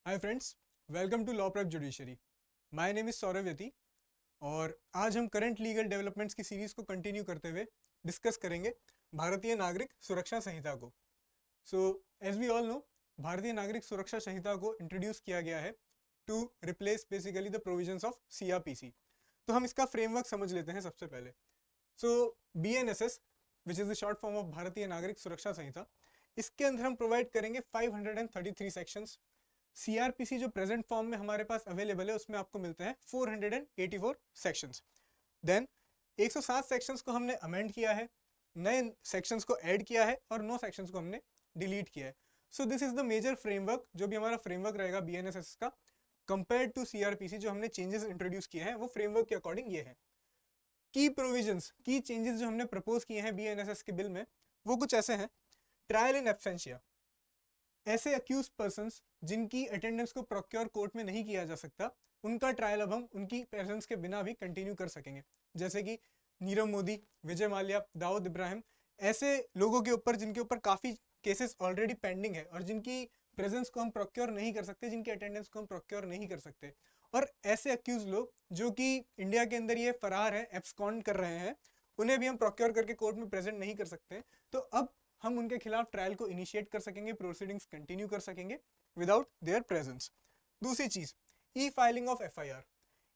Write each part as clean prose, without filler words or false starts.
Hi friends, welcome to law prep judiciary. My name is Saurabh Yati और आज हम current legal developments की series को कंटिन्यू करते हुए डिस्कस करेंगे भारतीय नागरिक सुरक्षा संहिता को। So as we all know, Bharatiya Nagarik Suraksha Sanhita को इंट्रोड्यूस किया गया है to replace basically the provisions of CrPC. तो हम इसका फ्रेमवर्क समझ लेते हैं सबसे पहले। So BNSS which is the short form of भारतीय नागरिक सुरक्षा संहिता, इसके अंदर हम प्रोवाइड करेंगे 533 सेक्शंस। सीआरपीसी जो प्रेजेंट फॉर्म में हमारे पास अवेलेबल है उसमें आपको मिलते हैं 484 सेक्शंस। देन 107 सेक्शंस को हमने अमेंड किया है, नए सेक्शंस को ऐड किया है और 9 सेक्शंस को हमने डिलीट किया है। So this is the major framework, जो भी हमारा फ्रेमवर्क रहेगा बीएनएसएस का कंपेयर टू सीआरपीसी। जो हमने चेंजेस इंट्रोड्यूस किए हैं वो फ्रेमवर्क के अकॉर्डिंग ये है। की प्रोविजंस, की चेंजेस जो हमने प्रपोज किए हैं बीएनएसएस के बिल में वो कुछ ऐसे हैं। ट्रायल इन एब्सेंशिया, ऐसे अक्यूज पर्सन्स जिनकी अटेंडेंस को प्रोक्योर कोर्ट में नहीं किया जा सकता, उनका ट्रायल अब हम उनकी प्रेजेंस के बिना भी कंटिन्यू कर सकेंगे। जैसे कि नीरव मोदी, विजय माल्या, दाऊद इब्राहिम, ऐसे लोगों के ऊपर जिनके ऊपर काफ़ी केसेस ऑलरेडी पेंडिंग है और जिनकी प्रेजेंस को हम प्रोक्योर नहीं कर सकते, जिनकी अटेंडेंस को हम प्रोक्योर नहीं कर सकते, और ऐसे अक्यूज लोग जो कि इंडिया के अंदर ये फरार है, एब्सकॉन्ड कर रहे हैं, उन्हें भी हम प्रोक्योर करके कोर्ट में प्रेजेंट नहीं कर सकते। तो अब हम उनके खिलाफ ट्रायल को इनिशिएट कर सकेंगे, प्रोसीडिंग्स कंटिन्यू कर सकेंगे विदाउट देयर प्रेजेंस। दूसरी चीज, ई filing of FIR.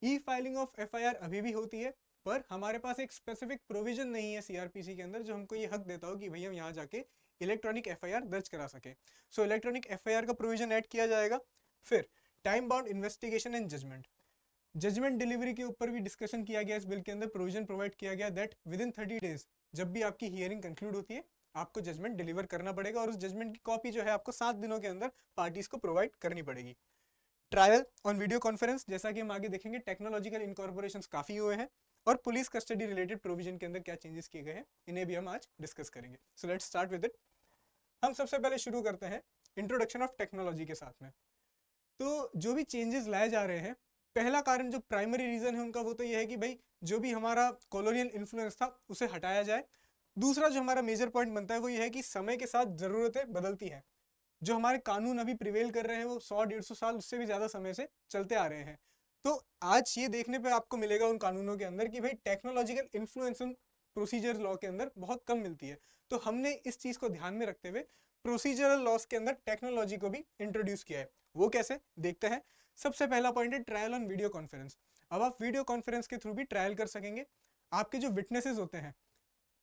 E filing of FIR अभी भी होती है, पर हमारे पास एक स्पेसिफिक प्रोविजन नहीं है सीआरपीसी के अंदर जो हमको ये हक देता हो कि भैया हम यहाँ जाके इलेक्ट्रॉनिक एफआईआर दर्ज करा सके। सो इलेक्ट्रॉनिक एफआईआर का प्रोविजन ऐड किया जाएगा। फिर time bound investigation and judgment, judgment delivery के ऊपर भी डिस्कशन किया गया। इस बिल के अंदर प्रोविजन प्रोवाइड किया गया दैट विद इन 30 डेज जब भी आपकी हियरिंग कंक्लूड होती है आपको जजमेंट डिलीवर करना पड़ेगा और उस जजमेंट की कॉपी जो है आपको 7 दिनों के अंदर पार्टीज को प्रोवाइड करनी पड़ेगी। ट्रायल ऑन वीडियो कॉन्फ्रेंस, जैसा कि हम आगे देखेंगे टेक्नोलॉजिकल इनकॉर्पोरेशंस काफी हुए हैं, और पुलिस कस्टडी रिलेटेड प्रोविजन के अंदर क्या चेंजेस किए गए हैं इन्हें भी हम आज डिस्कस करेंगे। So let's start with it. हम सबसे पहले शुरू करते हैं इंट्रोडक्शन ऑफ टेक्नोलॉजी के साथ में। तो जो भी चेंजेस लाए जा रहे हैं, पहला कारण जो प्राइमरी रीजन है उनका वो तो ये है कि भाई जो भी हमारा कॉलोनियल इन्फ्लुएंस था उसे हटाया जाए। दूसरा जो हमारा मेजर पॉइंट बनता है वो ये है कि समय के साथ जरूरतें बदलती हैं। जो हमारे कानून अभी प्रिवेल कर रहे हैं वो 100-150 साल उससे भी ज्यादा समय से चलते आ रहे हैं। तो आज ये देखने पे आपको मिलेगा उन कानूनों के अंदर कि भाई टेक्नोलॉजिकल इन्फ्लुएंस उन प्रोसीजर लॉ के अंदर बहुत कम मिलती है। तो हमने इस चीज को ध्यान में रखते हुए प्रोसीजरल लॉस के अंदर टेक्नोलॉजी को भी इंट्रोड्यूस किया है। वो कैसे देखते हैं। सबसे पहला पॉइंट है ट्रायल ऑन वीडियो कॉन्फ्रेंस। अब आप वीडियो कॉन्फ्रेंस के थ्रू भी ट्रायल कर सकेंगे। आपके जो विटनेसेस होते हैं,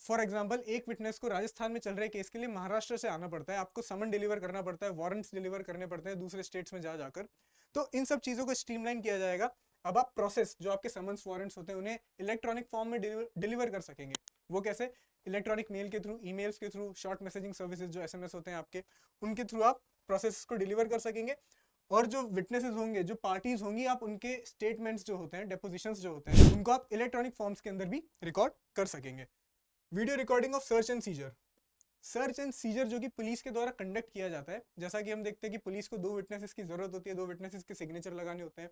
फॉर एग्जाम्पल एक विटनेस को राजस्थान में चल रहे केस के लिए महाराष्ट्र से आना पड़ता है, आपको समन डिलीवर करना पड़ता है, वारंट्स डिलीवर करने पड़ते हैं दूसरे स्टेट्स में जा जाकर। तो इन सब चीज़ों को स्ट्रीमलाइन किया जाएगा। अब आप प्रोसेस जो आपके समन्स वारंट्स होते हैं उन्हें इलेक्ट्रॉनिक फॉर्म में डिलीवर कर सकेंगे। वो कैसे? इलेक्ट्रॉनिक मेल के थ्रू, ईमेल्स के थ्रू, शॉर्ट मैसेजिंग सर्विसेज जो एसएमएस होते हैं आपके, उनके थ्रू आप प्रोसेस को डिलीवर कर सकेंगे। और जो विटनेसेस होंगे, जो पार्टीज होंगी, आप उनके स्टेटमेंट्स जो होते हैं, डेपोजिशंस जो होते हैं, उनको आप इलेक्ट्रॉनिक फॉर्म्स के अंदर भी रिकॉर्ड कर सकेंगे। Video recording of search and seizure. Search and seizure जो कि पुलिस के द्वारा कंडक्ट किया जाता है, जैसा कि हम देखते हैं कि पुलिस को 2 विटनेसेस की जरूरत होती है, 2 विटनेसेस के सिग्नेचर लगाने होते हैं।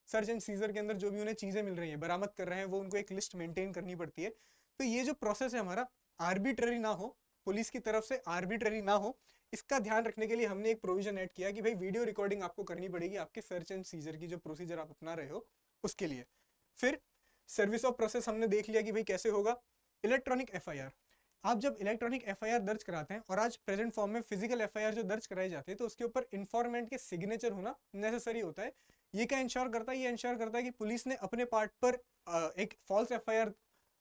सर्च एंड सीजर के अंदर जो भी उन्हें चीजें मिल रही हैं, बरामद कर रहे हैं, वो उनको एक लिस्ट मेंटेन करनी पड़ती है। तो ये जो प्रोसेस है हमारा आर्बिट्ररी ना हो, पुलिस की तरफ से आर्बिट्ररी ना हो, इसका ध्यान रखने के लिए हमने एक प्रोविजन ऐड किया कि भाई वीडियो रिकॉर्डिंग आपको करनी पड़ेगी आपके सर्च एंड सीजर की जो प्रोसीजर आप अपना रहे हो उसके लिए। फिर सर्विस ऑफ प्रोसेस हमने देख लिया कि भाई कैसे होगा। इलेक्ट्रॉनिक एफआईआर, आप जब इलेक्ट्रॉनिक एफआईआर दर्ज कराते हैं, और आज प्रेजेंट फॉर्म में फिजिकल एफआईआर जो दर्ज कराई जाती है, तो उसके ऊपर इन्फॉर्मेंट के सिग्नेचर होना नेसेसरी होता है। ये क्या इंश्योर करता है? ये इंश्योर करता है कि पुलिस ने अपने पार्ट पर एक फॉल्स एफआईआर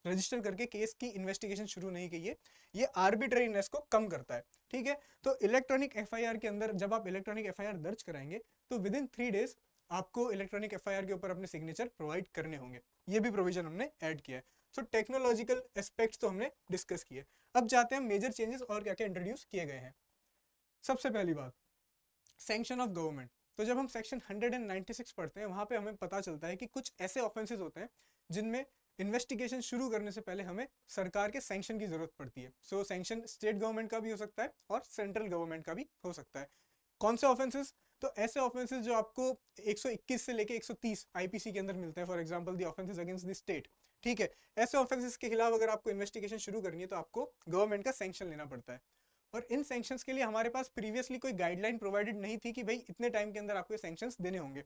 रजिस्टर करके केस की इन्वेस्टिगेशन शुरू नहीं की है। ये आर्बिट्रेरीनेस को कम करता है। ठीक है, तो इलेक्ट्रॉनिक एफआईआर के अंदर जब आप इलेक्ट्रॉनिक एफआईआर दर्ज कराएंगे तो विद इन 3 डेज आपको इलेक्ट्रॉनिक एफआईआर के ऊपर अपने सिग्नेचर प्रोवाइड करने होंगे। ये भी प्रोविजन हमने ऐड किया है। सो टेक्नोलॉजिकल एस्पेक्ट्स तो हमने डिस्कस किए। अब जाते हैं मेजर चेंजेस और क्या क्या इंट्रोड्यूस किए गए हैं। सबसे पहली बात, सैंक्शन ऑफ गवर्नमेंट। तो जब हम सेक्शन 196 पढ़ते हैं वहां पे हमें पता चलता है कि कुछ ऐसे ऑफेंसेस होते हैं जिनमें इन्वेस्टिगेशन शुरू करने से पहले हमें सरकार के सैंक्शन की जरूरत पड़ती है। सो सैंक्शन स्टेट गवर्नमेंट का भी हो सकता है और सेंट्रल गवर्नमेंट का भी हो सकता है। कौन से ऑफेंसेस? तो ऐसे ऑफेंसेस जो आपको 121 से लेके 130 आईपीसी के अंदर मिलते हैं। For example the offences against the state. ठीक है, ऐसे ऑफेंसेस के खिलाफ अगर आपको इन्वेस्टिगेशन शुरू करनी है तो आपको गवर्नमेंट का सैंक्शन लेना पड़ता है। और इन सैंक्शंस के लिए हमारे पास प्रीवियसली कोई गाइडलाइन प्रोवाइडेड नहीं थी कि भाई इतने टाइम के अंदर आपको ये सैंक्शंस देने होंगे।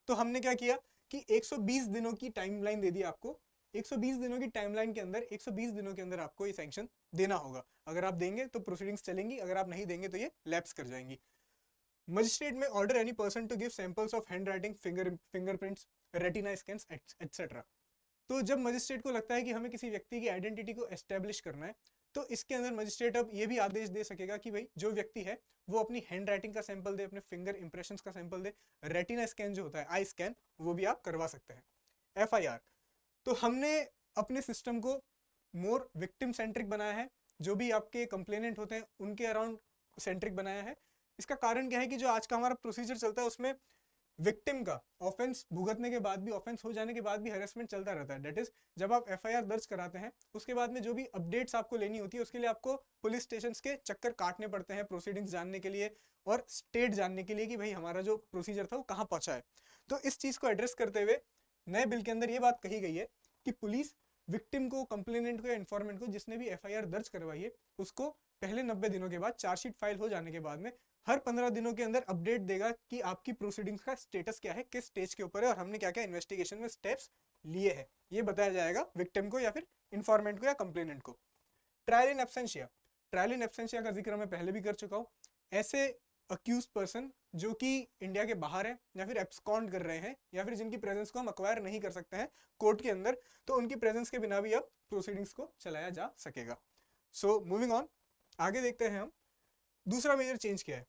तो हमने क्या किया कि 120 दिनों की टाइमलाइन दे दी आपको। 120 दिनों की टाइमलाइन के अंदर 120 दिनों के अंदर आपको ये सैंक्शन देना होगा। अगर आप देंगे तो प्रोसीडिंग्स चलेंगी, अगर आप नहीं देंगे तो ये लैप्स कर जाएंगी। Magistrate may order any person to give samples of hand writing, fingerprints, retina scans etcetera. तो जब मजिस्ट्रेट को लगता है कि हमें किसी व्यक्ति की आइडेंटिटी को एस्टेब्लिश करना है, तो इसके अंदर मजिस्ट्रेट अब ये भी आदेश दे सकेगा कि भाई जो व्यक्ति है वो अपनी हैंड राइटिंग का सैंपल दे, अपने फिंगर इंप्रेशंस का सैंपल दे, रेटिना स्कैन जो होता है आई स्कैन, वो भी आप करवा सकते हैं। एफआईआर, तो हमने अपने सिस्टम को मोर विक्टिम सेंट्रिक बनाया है, जो भी आपके कंप्लेनेंट होते हैं उनके अराउंड सेंट्रिक बनाया है। इसका कारण क्या है कि जो आज का हमारा प्रोसीजर चलता है उसमें विक्टिम का ऑफेंस भुगतने के बाद भी, ऑफेंस हो जाने के बाद भी हैरेसमेंट चलता रहता है। डेट इज जब आप एफआईआर दर्ज कराते हैं उसके बाद में जो भी अपडेट्स आपको लेनी होती है उसके लिए आपको पुलिस स्टेशन के चक्कर काटने पड़ते हैं, प्रोसीडिंग्स जानने के लिए और स्टेट जानने के लिए कि भाई हमारा जो प्रोसीजर था वो कहाँ पहुंचा है। तो इस चीज को एड्रेस करते हुए नए बिल के अंदर ये बात कही गई है कि पुलिस विक्टिम को, कंप्लेनेंट को या इन्फॉर्मेंट को जिसने भी एफआईआर दर्ज करवाई है उसको पहले 90 दिनों के बाद, चार्जशीट फाइल हो जाने के बाद में हर 15 दिनों के अंदर अपडेट देगा कि आपकी प्रोसीडिंग्स का स्टेटस क्या है, किस स्टेज के ऊपर है और हमने क्या क्या इन्वेस्टिगेशन में स्टेप्स लिए हैं, ये बताया जाएगा विक्टिम को या फिर इन्फॉर्मेंट को या कंप्लेनेंट को। Trial in absentia, trial in absentia का जिक्र मैं पहले भी कर चुका हूँ। ऐसे अक्यूज पर्सन जो कि इंडिया के बाहर है या फिर एब्सकॉन्ड कर रहे हैं या फिर जिनकी प्रेजेंस को हम अक्वायर नहीं कर सकते हैं कोर्ट के अंदर, तो उनकी प्रेजेंस के बिना भी अब प्रोसीडिंग्स को चलाया जा सकेगा। सो मूविंग ऑन, आगे देखते हैं हम दूसरा मेजर चेंज क्या है।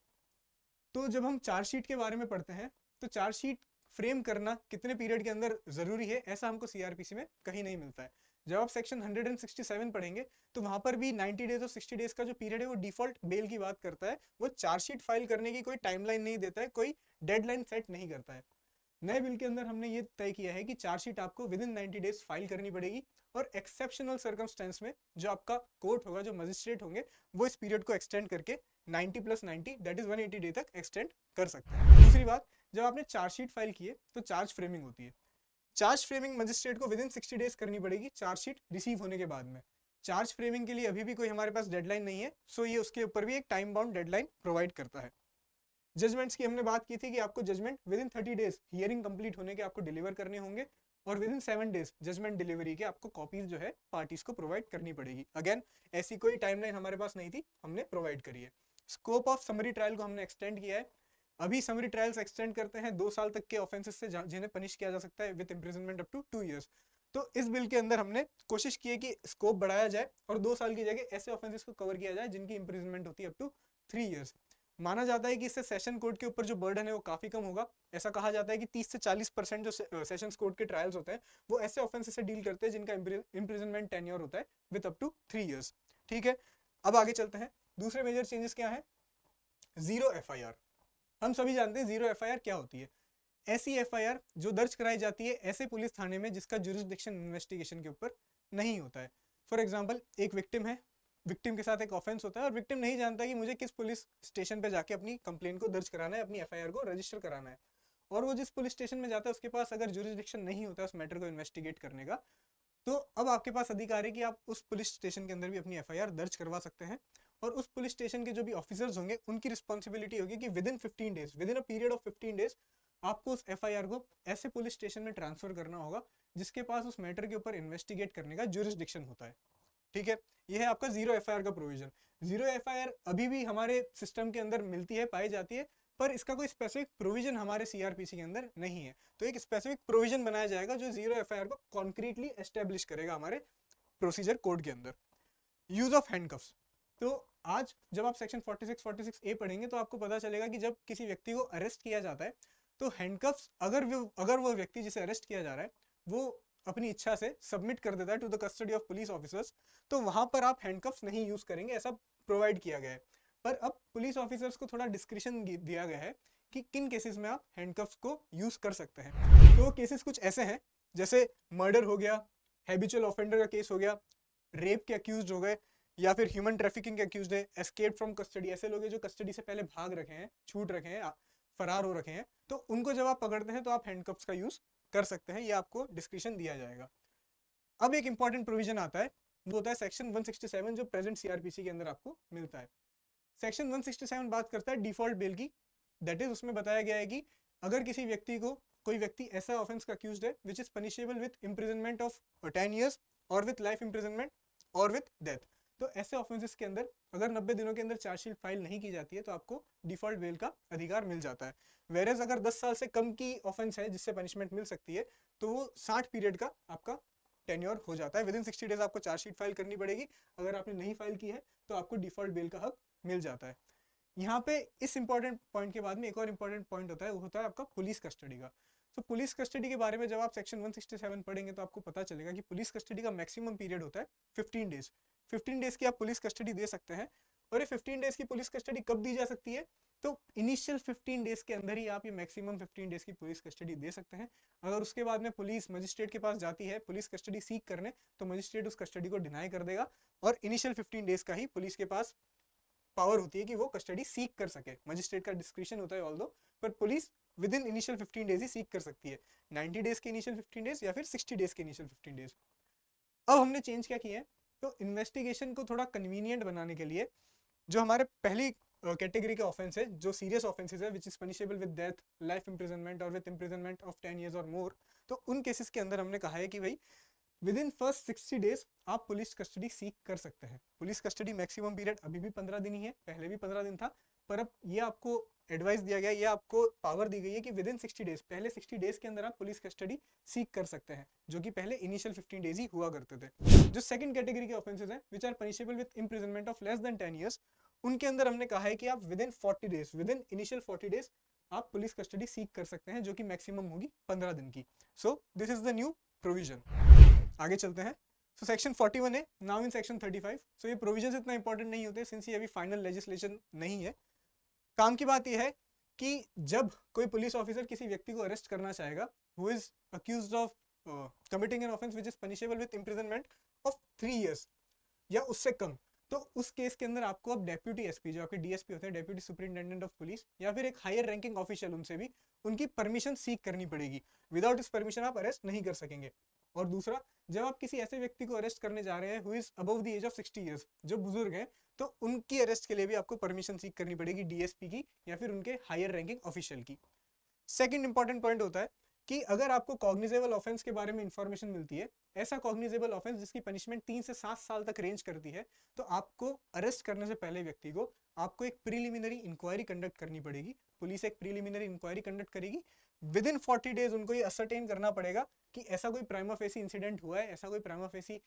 तो जब हम चार्जशीट के बारे में पढ़ते हैं तो चार्जशीट फ्रेम करना कितने पीरियड के अंदर जरूरी है, ऐसा हमको सीआरपीसी में कहीं नहीं मिलता है। जब आप सेक्शन 167 पढ़ेंगे तो वहां पर भी 90 डेज और 60 डेज का जो पीरियड है वो डिफॉल्ट बेल की बात करता है। वो चार्जशीट फाइल करने की कोई टाइमलाइन नहीं देता है, कोई डेडलाइन सेट नहीं करता है। नए बिल के अंदर हमने ये तय किया है कि चार्जशीट आपको विद इन 90 डेज फाइल करनी पड़ेगी और एक्सेप्शनल सर्कमस्टेंस में जो आपका कोर्ट होगा, जो मजिस्ट्रेट होंगे, वो इस पीरियड को एक्सटेंड करके 90 + 90 दैट इज 180 डे तक एक्सटेंड कर सकते हैं। दूसरी बात, जब आपने चार्जशीट फाइल की है तो चार्ज फ्रेमिंग होती है। चार्ज फ्रेमिंग मजिस्ट्रेट को विद इन 60 डेज करनी पड़ेगी चार्जशीट रिसीव होने के बाद में। चार्ज फ्रेमिंग के लिए अभी भी कोई हमारे पास डेडलाइन नहीं है, सो ये उसके ऊपर भी एक टाइम बाउंड डेडलाइन प्रोवाइड करता है। जजमेंट्स की हमने बात की थी कि आपको judgment within 30 days hearing complete होने के आपको डिलीवर करने होंगे और within 7 days judgment delivery के आपको कॉपीज जो है पार्टीज को प्रोवाइड करनी पड़ेगी। अगेन ऐसी कोई टाइमलाइन हमारे पास नहीं थी, हमने प्रोवाइड करी है। स्कोप ऑफ समरी ट्रायल को हमने एक्सटेंड किया है। अभी समरी ट्रायल्स एक्सटेंड करते हैं 2 साल तक के ऑफेंसेस से जिन्हें पनिश किया जा सकता है with imprisonment up to 2 years. तो इस बिल के अंदर हमने कोशिश की है कि स्कोप बढ़ाया जाए और 2 साल की जगह ऐसे ऑफेंसेस को कवर किया जाए जिनकी इम्प्रिजनमेंट होती है अप टू 3 ईयर्स। माना जाता है कि इससे सेशन कोर्ट के ऊपर जो बर्डन है वो काफी कम होगा। ऐसा कहा जाता है कि 30 से 40% जो सेशंस कोर्ट के ट्रायल्स होते हैं वो ऐसे ऑफेंसेस से डील करते हैं जिनका इम्प्रिजनमेंट टेन्योर होता है विद अप टू 3 ईयर्स। ठीक है, अब आगे चलते हैं। दूसरे मेजर चेंजेस क्या है? Zero FIR. हम सभी जानते हैं जीरो एफआईआर क्या होती है। ऐसी एफआईआर जो दर्ज कराई जाती है ऐसे पुलिस थाने में जिसका जुरिस्डिक्शन इन्वेस्टिगेशन के ऊपर नहीं होता है। फॉर एग्जांपल, एक विक्टिम है, विक्टिम के साथ एक ऑफेंस होता है और विक्टिम नहीं जानता कि मुझे किस पुलिस स्टेशन पे जाके अपनी कंप्लेंट को दर्ज कराना है, अपनी एफआईआर को रजिस्टर कराना है। और वो जिस पुलिस स्टेशन में जाता है उसके पास अगर जुरिस्डिक्शन नहीं होता उस मैटर को इन्वेस्टिगेट करने का, तो अब आपके पास अधिकार है कि आप उस पुलिस स्टेशन के अंदर भी अपनी एफआईआर दर्ज करवा सकते हैं। और उस पुलिस स्टेशन के जो भी ऑफिसर्स होंगे उनकी रिस्पॉन्सिबिलिटी होगी कि with in 15 days, with in a period of 15 days आपको उस एफआईआर को ऐसे पुलिस स्टेशन में ट्रांसफर करना होगा जिसके पास उस मैटर के ऊपर इन्वेस्टिगेट करने का जुरिस्डिक्शन होता है। ठीक है, यह है आपका जीरो एफआईआर का प्रोविजन। जीरो एफआईआर अभी भी हमारे सिस्टम के अंदर मिलती है, पाई जाती है, पर इसका कोई स्पेसिफिक प्रोविजन हमारे सीआरपीसी के अंदर नहीं है। तो एक स्पेसिफिक प्रोविजन बनाया जाएगा जो जीरो एफआईआर को कॉन्क्रीटली एस्टेब्लिश करेगा हमारे प्रोसीजर कोड के अंदर। यूज ऑफ हैंडकफ्स, तो आज जब आप सेक्शन 46 ए पढ़ेंगे तो आपको पता चलेगा कि जब किसी व्यक्ति को अरेस्ट किया जाता है तो हैंडकफ्स अगर वो व्यक्ति जिसे अरेस्ट किया जा रहा है वो अपनी इच्छा से सबमिट कर देता है to the custody of police officers, तो वहां पर आप हैंडकफ्स नहीं यूज करेंगे, ऐसा प्रोवाइड किया गया है। पर अब पुलिस ऑफिसर्स को थोड़ा डिस्क्रिप्शन दिया गया है कि किन केसेस में आप हैंडकफ्स को यूज कर सकते हैं। तो केसेस कुछ ऐसे हैं जैसे मर्डर हो गया, हैबिचुअल ऑफेंडर का केस हो गया, रेप के अक्यूज हो गए, या फिर ह्यूमन ट्रैफिकिंग के अक्यूज है, एस्केप फ्रॉम कस्टडी, ऐसे लोग हैं जो कस्टडी से पहले भाग रखे हैं, छूट रखे हैं, फरार हो रखे हैं, तो उनको जब आप पकड़ते हैं तो आप हैंडकफ्स का यूज कर सकते हैं, ये आपको डिस्क्रिप्शन दिया जाएगा। अब एक इंपॉर्टेंट प्रोविजन आता है, वो होता है सेक्शन 167 जो प्रेजेंट सीआरपीसी के अंदर आपको मिलता है। सेक्शन 167 बात करता है डिफॉल्ट बेल की, दैट इज उसमें बताया गया है कि अगर किसी व्यक्ति को, कोई व्यक्ति ऐसा ऑफेंस का अक्यूज्ड है which is punishable with imprisonment of 10 years और विथ लाइफ इम्प्रिजनमेंट और विथ डेथ, तो ऐसे ऑफेंसेस के अंदर अगर 90 दिनों के अंदर चार्जशीट फाइल नहीं की जाती है तो आपको डिफॉल्ट बेल का अधिकार मिल जाता है। वेरेज अगर 10 साल से कम की ऑफेंस है जिससे पनिशमेंट मिल सकती है तो वो 60 पीरियड का आपका टेन्योर हो जाता है। विद इन 60 डेज आपको चार्जशीट फाइल करनी पड़ेगी, अगर आपने नहीं फाइल की है तो आपको डिफॉल्ट बेल का हक मिल जाता है। यहाँ पे इस इंपॉर्टेंट पॉइंट के बाद में एक और इंपॉर्टेंट पॉइंट होता है, वो होता है आपका पुलिस कस्टडी का। तो पुलिस कस्टडी के बारे में जब आप सेक्शन 167 पढ़ेंगे तो आपको पता चलेगा कि पुलिस कस्टडी का मैक्सिमम पीरियड होता है 15 डेज। 15 डेज की आप पुलिस कस्टडी दे सकते हैं। और ये 15 डेज की पुलिस कस्टडी कब दी जा सकती है, तो इनिशियल 15 डेज के अंदर ही आप ये मैक्सिमम 15 डेज की पुलिस कस्टडी दे सकते हैं। अगर उसके बाद में पुलिस मजिस्ट्रेट के पास जाती है पुलिस कस्टडी सीक करने, तो मजिस्ट्रेट उस कस्टडी को डिनाई कर देगा और इनिशियल 15 डेज का ही पुलिस के पास पावर होती है कि वो कस्टडी सीक कर सके। मजिस्ट्रेट का डिस्क्रिप्शन होता है ऑल दो, पर police with in initial 15 days he seek कर सकती है, 90 डेज के इनिशियल 15 डेज या फिर 60 डेज के इनिशियल 15 डेज। अब हमने चेंज क्या किया है, तो इन्वेस्टिगेशन को थोड़ा कन्वीनियंट बनाने के लिए जो हमारे पहली कैटेगरी के ऑफेंस है, जो सीरियस ऑफेंसेस है which is punishable with death, life imprisonment और विद इंप्रिजनमेंट ऑफ 10 years और मोर, तो उन केसेस के अंदर हमने कहा है कि भाई विद इन फर्स्ट 60 डेज आप पुलिस कस्टडी सीक कर सकते हैं। पुलिस कस्टडी मैक्सिमम पीरियड अभी भी 15 दिन ही है, पहले भी 15 दिन था, पर अब ये आपको एडवाइस दिया गया है, ये आपको पावर दी गई है कि विद इन 60 डेज, पहले 60 डेज के अंदर आप पुलिस कस्टडी सीक कर सकते हैं, जो कि पहले इनिशियल 15 डेज ही हुआ करते थे। जो सेकंड कैटेगरी के ऑफेंसेस हैं which are punishable with imprisonment of less than 10 years, उनके अंदर हमने कहा है कि आप within 40 days, within initial 40 days आप पुलिस कस्टडी सीक कर सकते हैं, जो कि मैक्सिमम होगी 15 दिन की। सो this is the new provision. आगे चलते हैं। सो सेक्शन 41 है नाउ इन सेक्शन 35। सो ये प्रोविजंस इतना इंपॉर्टेंट नहीं होते सिंस ये अभी फाइनल लेजिस्लेशन नहीं है। काम की बात यह है कि जब कोई पुलिस ऑफिसर किसी व्यक्ति को अरेस्ट करना चाहेगा who is accused of committing an offence which is punishable with imprisonment of 3 years या उससे कम, तो उस केस के अंदर आपको अब डेप्यूटी एसपी, जो आपके डीएसपी होते हैं, डेप्यूटी सुपरिटेंडेंट ऑफ पुलिस, या फिर एक हायर रैंकिंग ऑफिशियल, उनसे भी उनकी परमिशन सीक करनी पड़ेगी। विदाउट इस परमिशन आप अरेस्ट नहीं कर सकेंगे। और दूसरा, जब आप किसी ऐसे व्यक्ति को अरेस्ट करने जा रहे हैं who is above the age of 60 years, जो बुजुर्ग हैं, तो उनकी अरेस्ट के लिए भी आपको परमिशन सीक करनी पड़ेगी डीएसपी की या फिर उनके हायर रैंकिंग ऑफिशियल की। सेकंड इंपॉर्टेंट पॉइंट होता है कि अगर आपको कॉग्निजेबल ऑफेंस के बारे में इंफॉर्मेशन मिलती है, ऐसा कॉग्निजेबल ऑफेंस जिसकी पनिशमेंट 3 से 7 साल तक रेंज करती है, तो आपको अरेस्ट करने से पहले व्यक्ति को आपको एक प्रीलिमिनरी इंक्वायरी कंडक्ट करनी पड़ेगी। पुलिस एक प्रीलिमिनरी इंक्वायरी कंडक्ट करेगी। विद इन 40 डेज उनको ये असरटेन करना पड़ेगा कि ऐसा कोई प्राइमा फेसी इंसिडेंट हुआ है, ऐसा कोई प्राइमा फेसी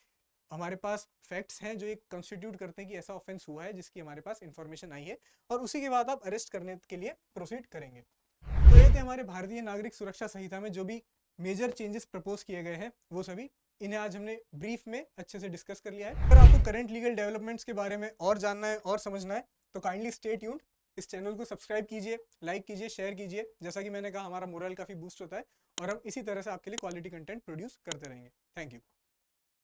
हमारे पास फैक्ट्स हैं जो एक कंस्टिट्यूट करते हैं कि ऐसा ऑफेंस हुआ है जिसकी हमारे पास इंफॉर्मेशन आई है, और उसी के बाद आप अरेस्ट करने के लिए प्रोसीड करेंगे। तो ये थे हमारे भारतीय नागरिक सुरक्षा संहिता में जो भी मेजर चेंजेस प्रपोज किए गए हैं वो सभी, इन्हें आज हमने ब्रीफ में अच्छे से डिस्कस कर लिया है। अगर आपको करंट लीगल डेवलपमेंट्स के बारे में और जानना है और समझना है तो काइंडली स्टे ट्यून्ड। इस चैनल को सब्सक्राइब कीजिए, लाइक कीजिए, शेयर कीजिए। जैसा कि मैंने कहा, हमारा मोरल काफ़ी बूस्ट होता है और हम इसी तरह से आपके लिए क्वालिटी कंटेंट प्रोड्यूस करते रहेंगे। Thank you.